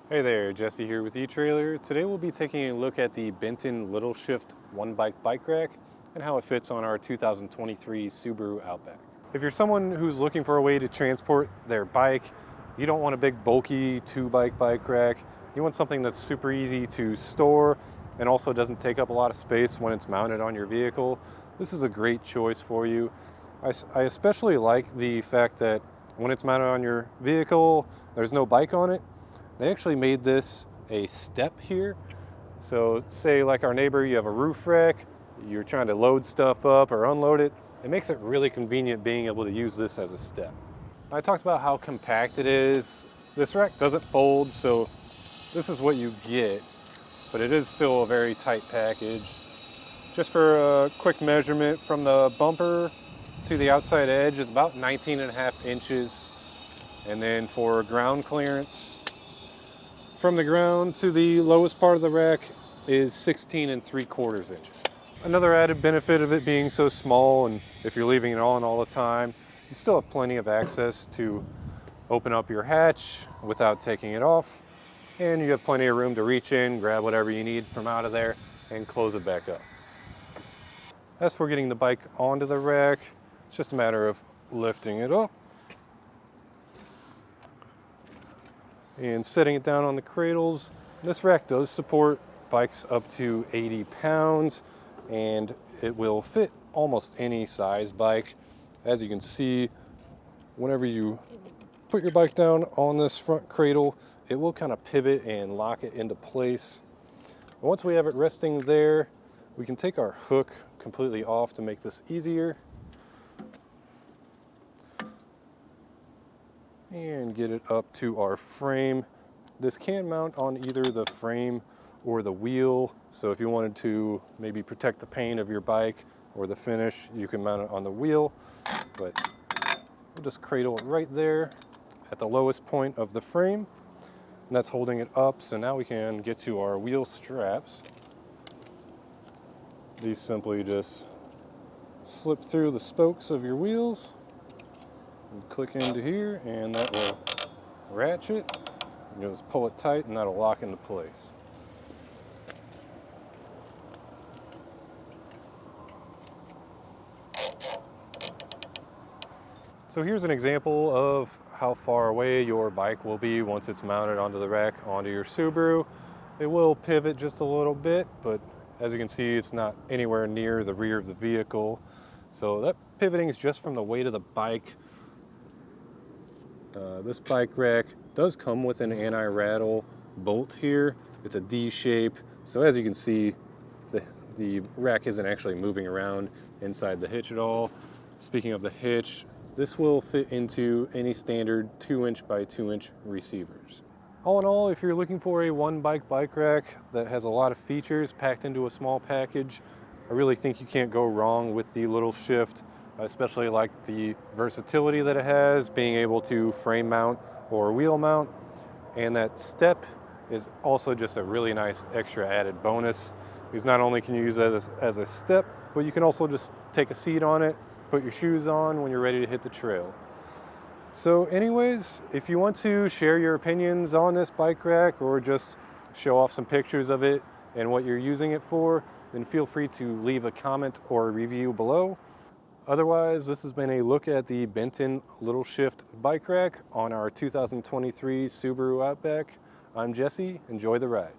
Hey there, Jesse here with Etrailer. Today we'll be taking a look at the Benton LittleShift one-bike bike rack and how it fits on our 2023 Subaru Outback. If you're someone who's looking for a way to transport their bike, you don't want a big bulky two-bike bike rack, you want something that's super easy to store and also doesn't take up a lot of space when it's mounted on your vehicle, this is a great choice for you. I especially like the fact that when it's mounted on your vehicle, there's no bike on it. They actually made this a step here. So say like our neighbor, you have a roof rack, you're trying to load stuff up or unload it. It makes it really convenient being able to use this as a step. I talked about how compact it is. This rack doesn't fold, so this is what you get, but it is still a very tight package. Just for a quick measurement, from the bumper to the outside edge is about 19.5 inches. And then for ground clearance, from the ground to the lowest part of the rack is 16.75 inches. Another added benefit of it being so small, and if you're leaving it on all the time, you still have plenty of access to open up your hatch without taking it off, and you have plenty of room to reach in, grab whatever you need from out of there, and close it back up. As for getting the bike onto the rack, it's just a matter of lifting it up and setting it down on the cradles. This rack does support bikes up to 80 pounds, and it will fit almost any size bike. As you can see, whenever you put your bike down on this front cradle, it will kind of pivot and lock it into place. And once we have it resting there, we can take our hook completely off to make this easier and get it up to our frame. This can mount on either the frame or the wheel, so if you wanted to maybe protect the paint of your bike or the finish, you can mount it on the wheel, but we'll just cradle it right there at the lowest point of the frame, and that's holding it up. So now we can get to our wheel straps. These simply just slip through the spokes of your wheels and click into here, and that will ratchet. You just pull it tight and that'll lock into place. So here's an example of how far away your bike will be once it's mounted onto the rack onto your Subaru. It will pivot just a little bit, but as you can see, it's not anywhere near the rear of the vehicle. So that pivoting is just from the weight of the bike. This bike rack does come with an anti-rattle bolt here. It's a D shape, so as you can see, the rack isn't actually moving around inside the hitch at all. Speaking of the hitch, this will fit into any standard 2-inch by 2-inch receivers. All in all, if you're looking for a one-bike bike rack that has a lot of features packed into a small package, I really think you can't go wrong with the LittleShift. I especially like the versatility that it has, being able to frame mount or wheel mount, and that step is also just a really nice extra added bonus, because not only can you use it as a step, but you can also just take a seat on it, put your shoes on when you're ready to hit the trail. So anyways, if you want to share your opinions on this bike rack or just show off some pictures of it and what you're using it for, then feel free to leave a comment or a review below. Otherwise, this has been a look at the Benton LittleShift bike rack on our 2023 Subaru Outback. I'm Jesse. Enjoy the ride.